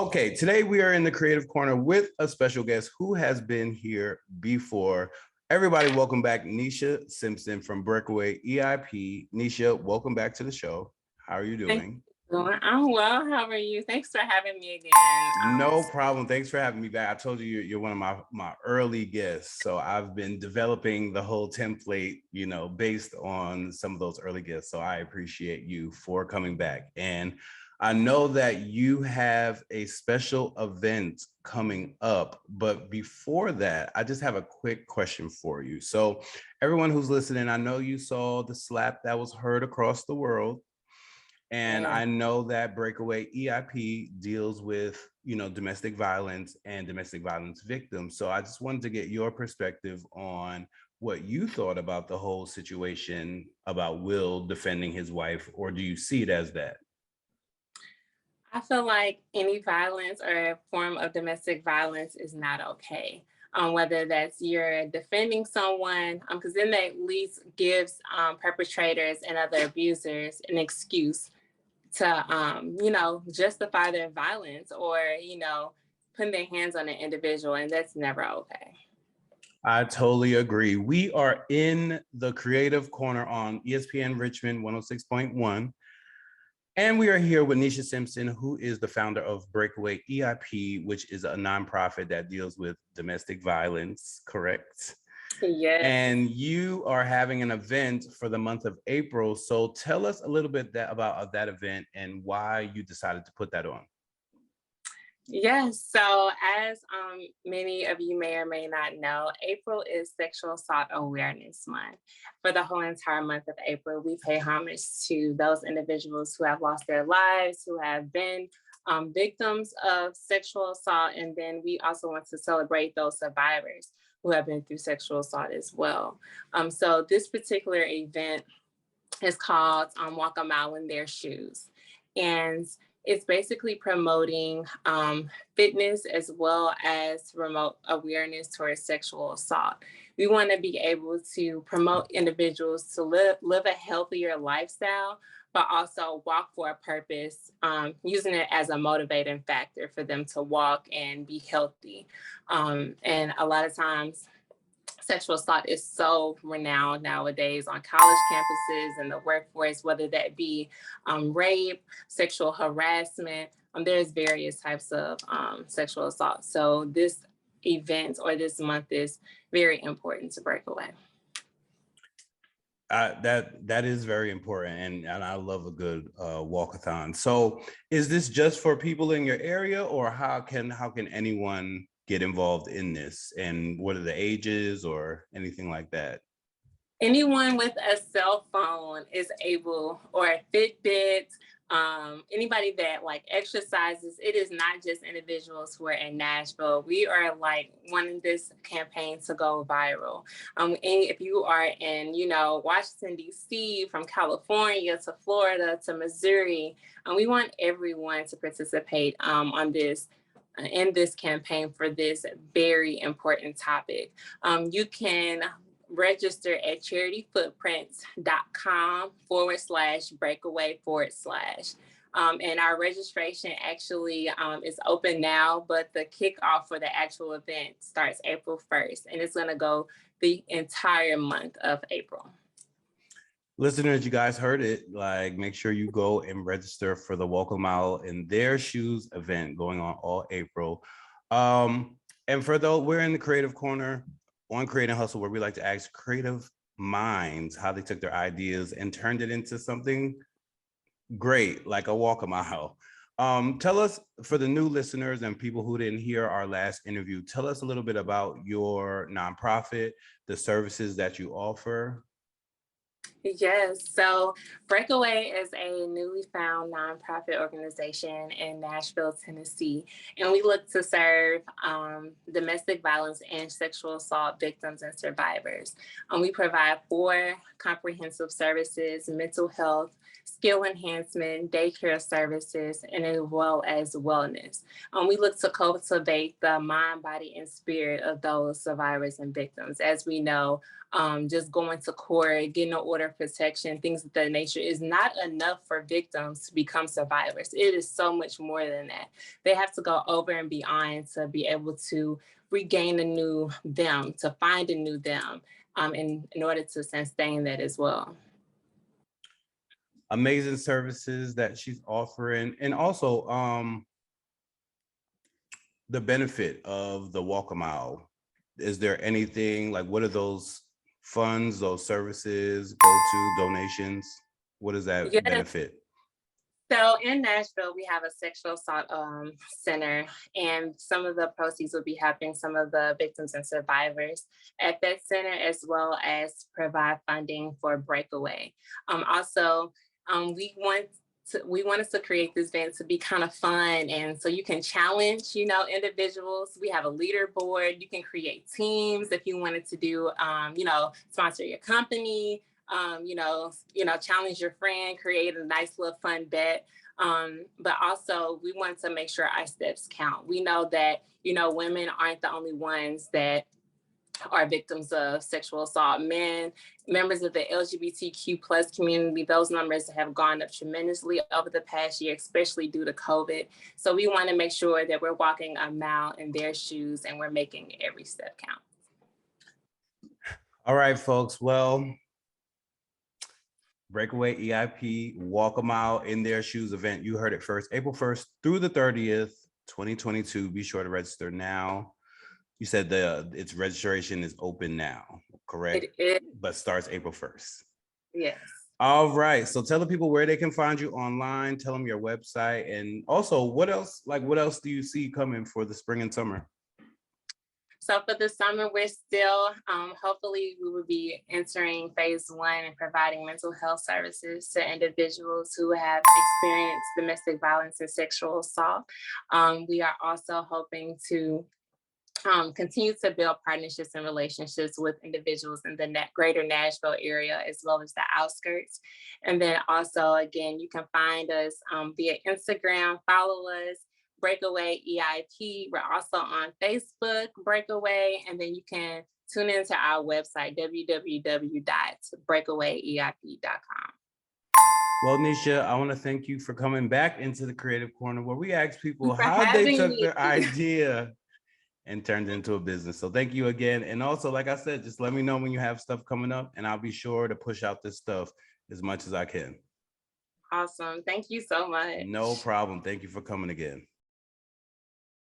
Okay, today we are in the Creative Corner with a special guest who has been here before. Everybody, welcome back, Neisha Simpson from BreakAway EIP. Neisha, welcome back to the show. How are you doing? I'm well. How are you? Thanks for having me again. No problem. Thanks for having me back. I told you you're one of my early guests. So I've been developing the whole template, based on some of those early guests. So I appreciate you for coming back. And I know that you have a special event coming up, but before that, I just have a quick question for you. So everyone who's listening, I know you saw the slap that was heard across the world. And I know that BreakAway EIP deals with, domestic violence and domestic violence victims. So I just wanted to get your perspective on what you thought about the whole situation about Will defending his wife, or do you see it as that? I feel like any violence or form of domestic violence is not okay. Whether that's you're defending someone, because then that at least gives perpetrators and other abusers an excuse to, justify their violence or, putting their hands on an individual, and that's never okay. I totally agree. We are in the Creative Corner on ESPN Richmond 106.1. And we are here with Neisha Simpson, who is the founder of BreakAway EIP, which is a nonprofit that deals with domestic violence, correct? Yes. And you are having an event for the month of April. So tell us a little bit about that event and why you decided to put that on. Yes. So as many of you may or may not know, April is Sexual Assault Awareness Month. For the whole entire month of April, we pay homage to those individuals who have lost their lives, who have been victims of sexual assault. And then we also want to celebrate those survivors who have been through sexual assault as well. So this particular event is called Walk a Mile in Their Shoes. And it's basically promoting fitness as well as remote awareness towards sexual assault. We want to be able to promote individuals to live a healthier lifestyle, but also walk for a purpose, using it as a motivating factor for them to walk and be healthy. And a lot of times, sexual assault is so renowned nowadays on college campuses and the workforce, whether that be rape, sexual harassment. There's various types of sexual assault. So this event or this month is very important to BreakAway. That is very important, and I love a good walkathon. So is this just for people in your area, or how can anyone get involved in this, and what are the ages or anything like that? Anyone with a cell phone is able, or a Fitbit, anybody that like exercises. It is not just individuals who are in Nashville. We are like wanting this campaign to go viral. And if you are in, Washington, D.C., from California to Florida to Missouri, we want everyone to participate in this campaign for this very important topic. You can register at charityfootprints.com/breakaway/. And our registration actually is open now, but the kickoff for the actual event starts April 1st, and it's going to go the entire month of April. Listeners, you guys heard it. Like, make sure you go and register for the Walk a Mile in Their Shoes event going on all April. And for those, we're in the Creative Corner on Create and Hustle, where we like to ask creative minds how they took their ideas and turned it into something great, like a walk a mile. Tell us, for the new listeners and people who didn't hear our last interview, tell us a little bit about your nonprofit, the services that you offer. Yes, so BreakAway is a newly found nonprofit organization in Nashville, Tennessee, and we look to serve domestic violence and sexual assault victims and survivors. We provide 4 comprehensive services: mental health, skill enhancement, daycare services, and as well as wellness. We look to cultivate the mind, body, and spirit of those survivors and victims. As we know, just going to court, getting an order of protection, things of that nature is not enough for victims to become survivors. It is so much more than that. They have to go over and beyond to be able to regain a new them, to find a new them, in order to sustain that as well. Amazing services that she's offering, and also the benefit of the walk a mile. Is there anything like, what are those funds, those services go to, donations? What does that Yeah. benefit? So in Nashville, we have a sexual assault center, and some of the proceeds will be helping some of the victims and survivors at that center, as well as provide funding for BreakAway. Also, we wanted to create this event to be kind of fun, and so you can challenge, individuals. We have a leaderboard. You can create teams if you wanted to do, sponsor your company. Challenge your friend, create a nice little fun bet. But also we want to make sure our steps count. We know that, women aren't the only ones that are victims of sexual assault. Men, members of the LGBTQ plus community, those numbers have gone up tremendously over the past year, especially due to COVID. So we want to make sure that we're walking a mile in their shoes and we're making every step count. All right, folks. Well, BreakAway EIP Walk a Mile in Their Shoes event. You heard it first, April 1st through the 30th, 2022. Be sure to register now. You said its registration is open now, correct? It is. But starts April 1st. Yes. All right. So tell the people where they can find you online. Tell them your website, and also what else do you see coming for the spring and summer? So for the summer, we're still, hopefully we will be entering phase 1 and providing mental health services to individuals who have experienced domestic violence and sexual assault. We are also hoping to continue to build partnerships and relationships with individuals in the greater Nashville area, as well as the outskirts. And then also, again, you can find us via Instagram, follow us, BreakAway EIP. We're also on Facebook, BreakAway, and then you can tune into our website, www.breakawayeip.com. Well, Neisha, I want to thank you for coming back into the Creative Corner, where we ask people how they took their idea and turned it into a business. So thank you again. And also, like I said, just let me know when you have stuff coming up, and I'll be sure to push out this stuff as much as I can. Awesome. Thank you so much. No problem. Thank you for coming again.